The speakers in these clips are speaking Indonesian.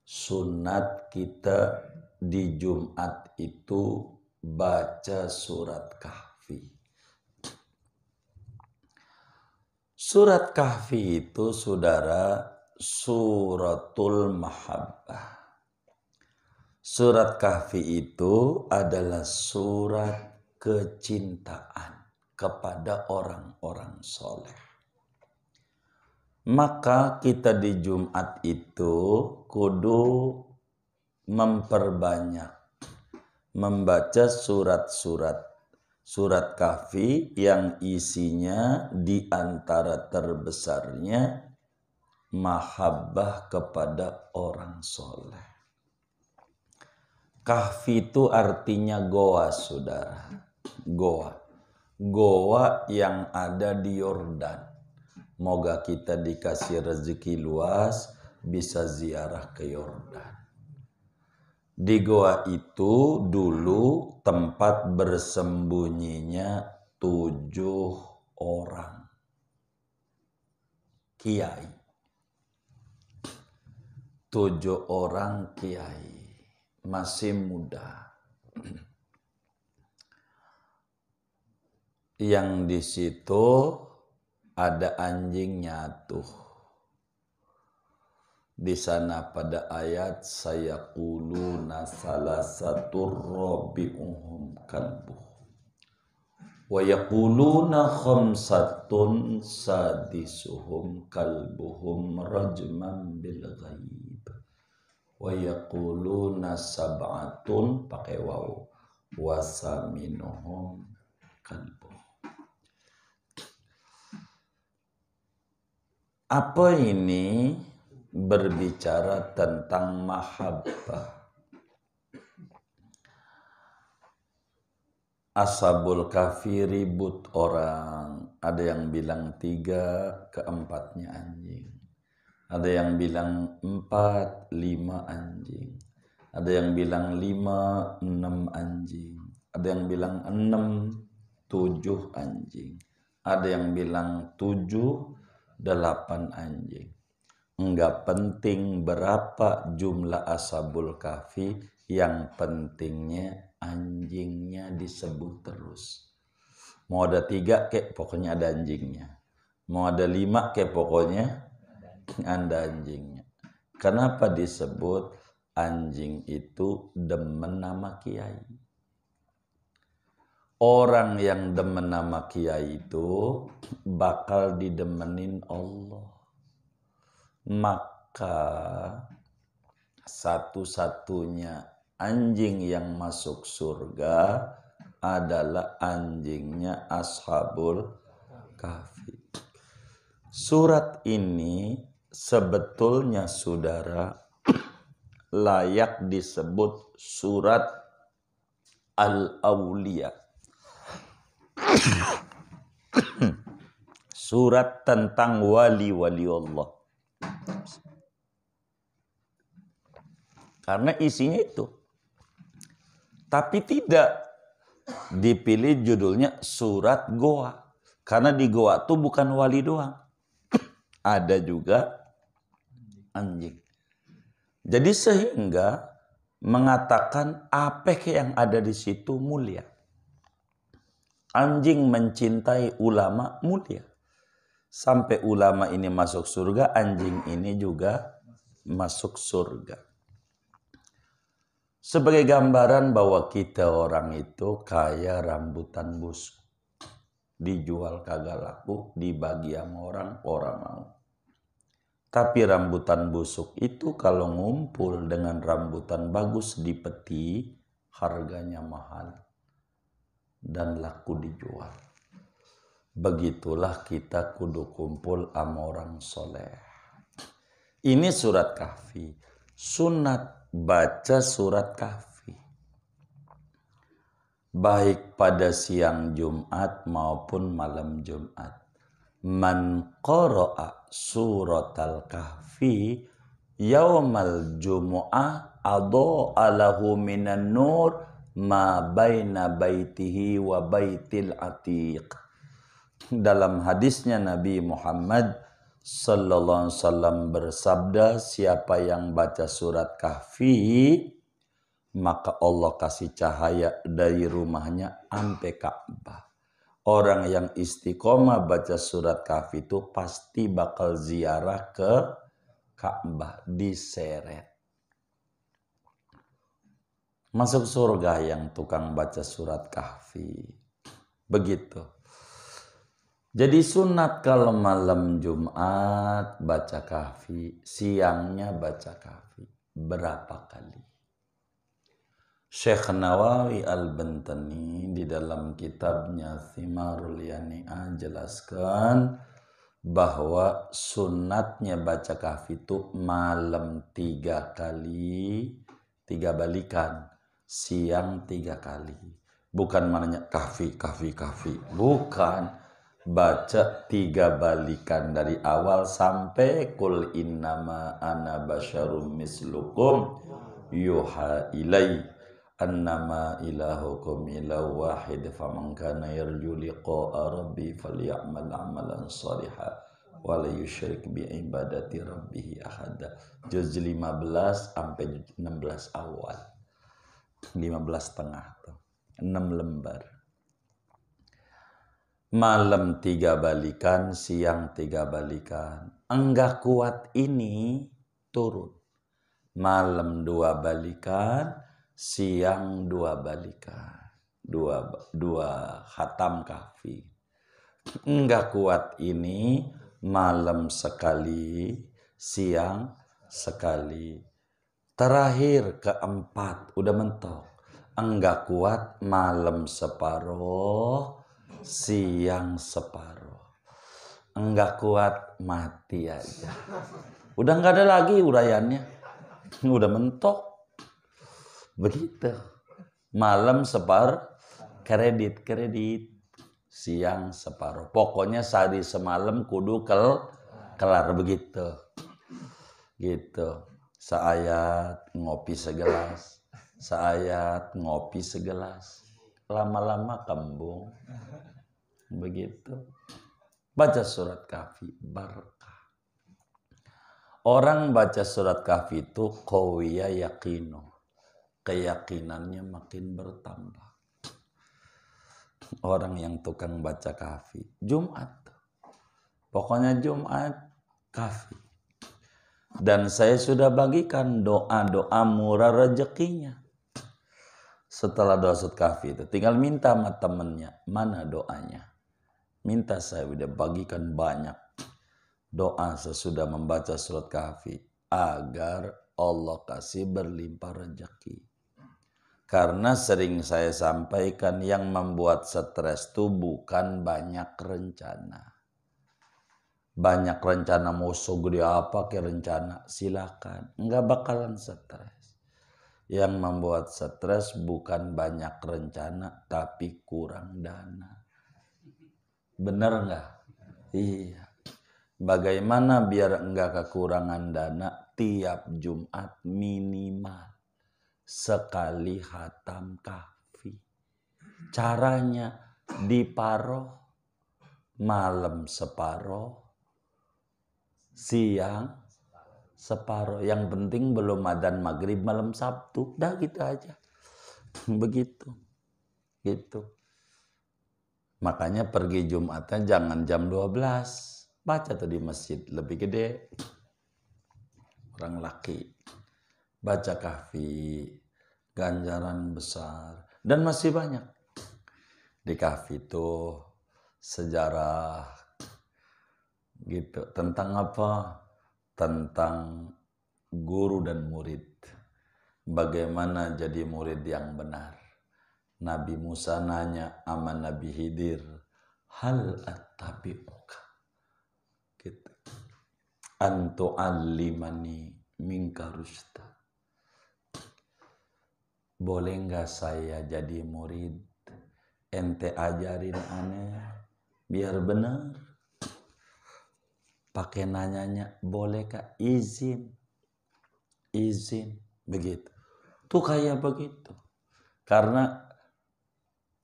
sunat kita di Jumat itu baca surat Kahfi. Surat Kahfi itu saudara suratul mahabbah. Surat Kahfi itu adalah surat kecintaan kepada orang-orang soleh. Maka kita di Jumat itu kudu memperbanyak membaca surat Kahfi yang isinya di antara terbesarnya mahabbah kepada orang soleh. Kahfi itu artinya goa, saudara. Goa yang ada di Yordan. Moga kita dikasih rezeki luas bisa ziarah ke Yordan. Di goa itu dulu tempat bersembunyinya 7 orang kiai. 7 orang kiai masih muda. Yang di situ ada anjing nyatuh. Di sana pada ayat sayaquluna salasatur rabi'uhum kalbuh wa yaquluna khamsatun sadisuhum kalbuhum rajman bil ghaib wa yaquluna sab'atun pakai waw wa saminuhum kalbuh. Apa ini? Berbicara tentang mahabbah. Ashabul Kahfi ribut orang. Ada yang bilang 3, keempatnya anjing. Ada yang bilang 4, 5 anjing. Ada yang bilang 5, 6 anjing. Ada yang bilang 6, 7 anjing. Ada yang bilang 7, 8 anjing. Enggak penting berapa jumlah Ashabul Kahfi, yang pentingnya anjingnya disebut terus. Mau ada 3 kek pokoknya ada anjingnya. Mau ada 5 kek pokoknya ada anjingnya. Kenapa disebut anjing itu demen nama kiai? Orang yang demen nama kiai itu bakal didemenin Allah. Maka satu-satunya anjing yang masuk surga adalah anjingnya Ashabul Kahfi. Surat ini sebetulnya saudara layak disebut surat Al-Awliya. Surat tentang wali-wali Allah. Karena isinya itu. Tapi tidak dipilih judulnya surat goa. Karena di goa itu bukan wali doang. Ada juga anjing. Jadi sehingga mengatakan apa yang ada di situ mulia. Anjing mencintai ulama mulia. Sampai ulama ini masuk surga, anjing ini juga masuk surga. Sebagai gambaran bahwa kita orang itu kayak rambutan busuk. Dijual kagak laku, dibagi sama orang mau. Tapi rambutan busuk itu kalau ngumpul dengan rambutan bagus di peti, harganya mahal. Dan laku dijual. Begitulah kita kudu kumpul sama orang soleh. Ini surat Kahfi. Sunat baca surat Kahfi. Baik pada siang Jumat maupun malam Jumat. Man qara'a suratal Kahfi yaumal jumu'ah adha'a lahu minan nur ma baina baitihi wa baitil atiq. Dalam hadisnya Nabi Muhammad sallallahu alaihi wasallam bersabda, siapa yang baca surat Kahfi, maka Allah kasih cahaya dari rumahnya sampai Ka'bah. Orang yang istiqomah baca surat Kahfi itu pasti bakal ziarah ke Ka'bah, diseret. Masuk surga yang tukang baca surat Kahfi. Begitu. Jadi sunat kalau malam Jumat baca Kahfi, siangnya baca Kahfi. Berapa kali? Syekh Nawawi Al-Bantani di dalam kitabnya Thimarul Yani'ah jelaskan bahwa sunatnya baca Kahfi itu malam 3 kali, 3 balikan, siang 3 kali. Bukan maknanya Kahfi, bukan. Baca 3 balikan dari awal sampai kul innama ana basyarum mislukum yuha ilai annama ilahukum ilahu wahid faman kana yarju liqa'a rabbi falyamal amalan shalihan wa la yusyrik bi ibadati rabbih ahada. Juz 15 sampai 16 awal. 15 setengah tuh. 6 lembar. Malam 3 balikan, siang 3 balikan. Enggak kuat ini turun. Malam 2 balikan, siang 2 balikan. 2 khatam Kahfi. Enggak kuat ini malam sekali, siang sekali. Terakhir keempat, udah mentok. Enggak kuat malam separuh, siang separuh. Enggak kuat mati aja. Udah enggak ada lagi urayannya. Udah mentok. Begitu. Malam separuh, kredit. Siang separuh. Pokoknya sehari semalam kudu kelar begitu. Gitu. Seayat ngopi segelas. Seayat ngopi segelas. Lama-lama kembung. Begitu. Baca surat Kahfi berkah. Orang baca surat Kahfi itu qawiyya yaqinu. Keyakinannya makin bertambah. Orang yang tukang baca Kahfi Jumat. Pokoknya Jumat Kahfi. Dan saya sudah bagikan doa-doa murah rezekinya. Setelah doa surat Kahfi itu tinggal minta sama temennya, mana doanya? Minta, saya udah bagikan banyak doa sesudah membaca surat Kahfi agar Allah kasih berlimpah rezeki. Karena sering saya sampaikan yang membuat stres itu bukan banyak rencana. Banyak rencana musuh gede apa ke rencana, silakan, enggak bakalan stres. Yang membuat stres bukan banyak rencana tapi kurang dana. Bener enggak? Iya. Bagaimana biar enggak kekurangan dana? Tiap Jumat minimal sekali khatam Kahfi. Caranya diparoh malam separoh, siang separoh. Yang penting belum adzan maghrib malam Sabtu. Dah gitu aja. Begitu. Gitu. Makanya pergi Jumatnya jangan jam 12. Baca tuh di masjid lebih gede. Orang laki. Baca Kahfi. Ganjaran besar. Dan masih banyak. Di Kahfi itu sejarah gitu. Tentang apa? Tentang guru dan murid. Bagaimana jadi murid yang benar. Nabi Musa nanya sama Nabi Khidir, hal attabi'uka gitu. Antu'allimani minka rusyda. Boleh enggak saya jadi murid? Ente ajarin aneh biar benar. Pakai nanyanya, boleh kak? Izin begitu. Tuh kayak begitu. Karena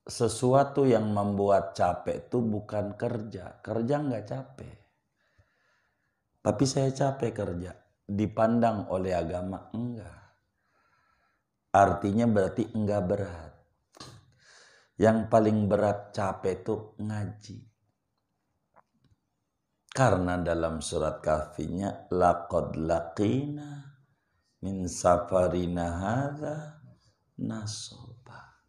sesuatu yang membuat capek itu bukan kerja. Kerja nggak capek. Tapi saya capek kerja. Dipandang oleh agama enggak. Artinya berarti enggak berat. Yang paling berat capek itu ngaji. Karena dalam surat Kahfinya laqad laqina min safarina hadza nasaba.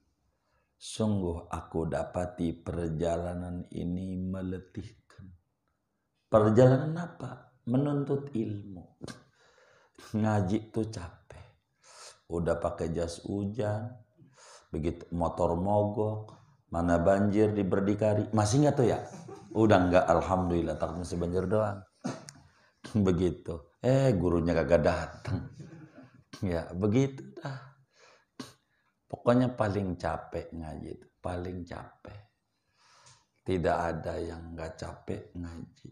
Sungguh aku dapati perjalanan ini meletihkan. Perjalanan apa? Menuntut ilmu. Ngaji tuh capek. Udah pakai jas hujan, begitu motor mogok, mana banjir di Berdikari. Masih nggak tuh ya? Udah nggak, alhamdulillah, takut masih banjir doang. Begitu. Gurunya kagak datang. Ya, begitu dah. Pokoknya paling capek ngaji itu, paling capek. Tidak ada yang nggak capek ngaji.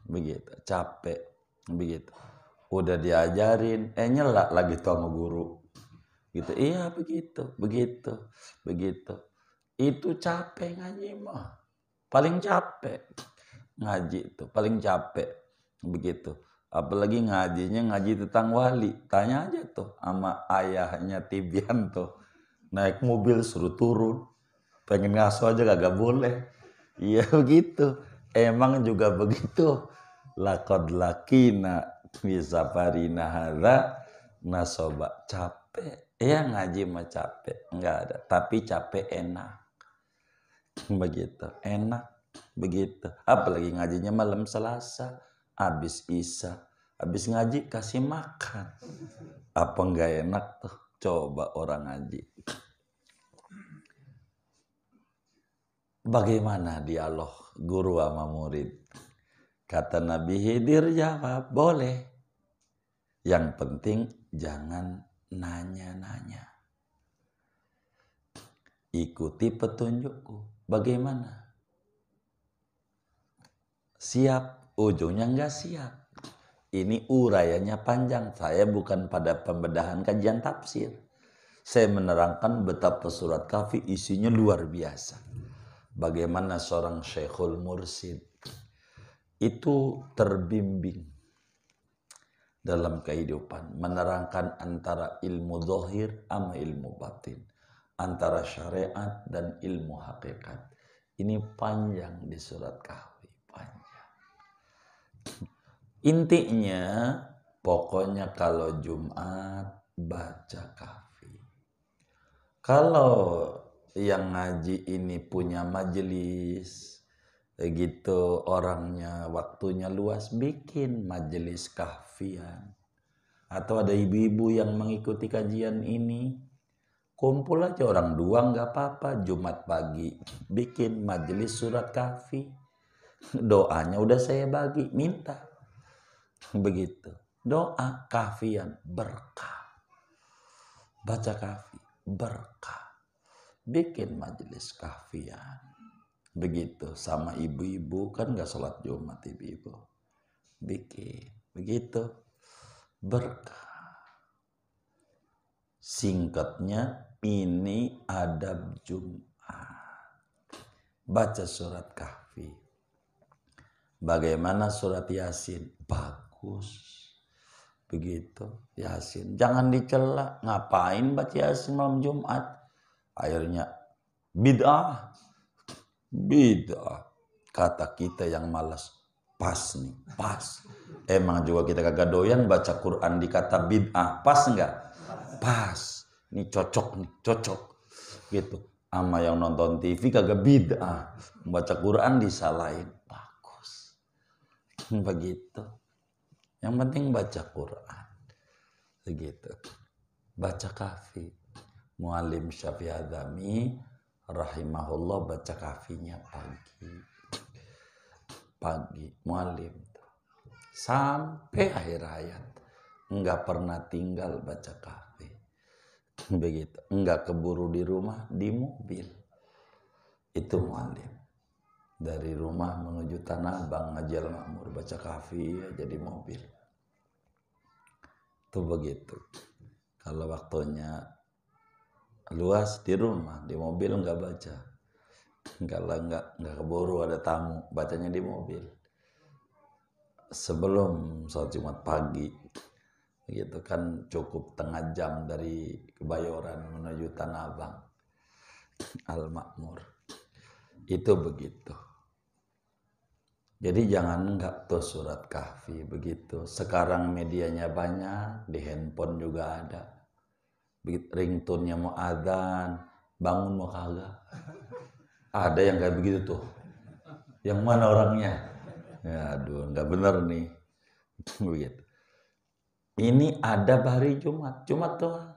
Begitu, capek. Begitu. Udah diajarin, nyelak lagi tuh sama guru. Gitu, iya begitu. Itu capek ngaji mah. Paling capek. Ngaji itu, paling capek. Begitu. Apalagi ngajinya ngaji tentang wali. Tanya aja tuh sama ayahnya Tibian tuh. Naik mobil suruh turun. Pengen ngasuh aja kagak boleh. Iya begitu. Emang juga begitu. Laqad laqina bisa farina hadza nasoba. Capek. Ya ngaji mah capek. Enggak ada. Tapi capek enak. Begitu. Enak. Begitu. Apalagi ngajinya malam Selasa. Habis Isya. Habis ngaji kasih makan. Apa enggak enak tuh? Coba orang ngaji. Bagaimana dialog guru sama murid? Kata Nabi Khidir jawab, boleh. Yang penting jangan nanya-nanya. Ikuti petunjukku. Bagaimana? Siap, ujungnya enggak siap. Ini uraiannya panjang. Saya bukan pada pembedahan kajian tafsir. Saya menerangkan betapa surat Kahfi isinya luar biasa. Bagaimana seorang Syekhul Mursid itu terbimbing dalam kehidupan. Menerangkan antara ilmu zahir sama ilmu batin. Antara syariat dan ilmu hakikat. Ini panjang di surat Kahfi. Panjang. Intinya, pokoknya kalau Jumat baca Kahfi. Kalau yang ngaji ini punya majelis, gitu orangnya waktunya luas, bikin majelis kahfian. Atau ada ibu-ibu yang mengikuti kajian ini, kumpul aja orang dua nggak apa-apa. Jumat pagi bikin majelis surat Kahfi. Doanya udah saya bagi, minta. Begitu. Doa kahfian berkah. Baca Kahfi berkah. Bikin majelis kahfian. Begitu. Sama ibu-ibu, kan gak sholat Jumat ibu-ibu. Bikin. Begitu. Berkah. Singkatnya, ini adab Jumat. Baca surat Kahfi. Bagaimana surat Yasin? Bagus. Begitu. Yasin. Jangan dicela. Ngapain baca Yasin malam Jumat? Akhirnya bid'ah. Kata kita yang malas, pas nih, pas. Emang juga kita kagak doyan baca Quran dikata bid'ah. Pas enggak? Pas. Ini cocok nih, cocok. Gitu. Sama yang nonton TV kagak bid'ah. Baca Quran disalahin. Bagus. Begitu. Yang penting baca Quran. Begitu. Baca Kahfi. Muallim Syafi'i Adzami rahimahullah baca Kahfinya pagi muallim sampai akhir hayat enggak pernah tinggal baca Kahfi. Begitu, enggak keburu di rumah, di mobil. Itu muallim dari rumah menuju Tanah Abang Ngaji Al-Makmur baca Kahfi aja di mobil. Itu begitu. Kalau waktunya luas di rumah, di mobil enggak baca. Kalau enggak keburu ada tamu, bacanya di mobil. sebelum sholat Jumat pagi, gitu kan cukup tengah jam dari Kebayoran menuju Tanah Abang, Al-Makmur. Itu begitu. Jadi jangan enggak tuh surat Kahfi begitu. Sekarang medianya banyak, di handphone juga ada. Ringtone-nya mau adzan, bangun mau kagak. Ada yang kayak begitu tuh. Yang mana orangnya? Ya, aduh, nggak bener nih. Begitu. Ini ada hari Jumat, Jumat doang.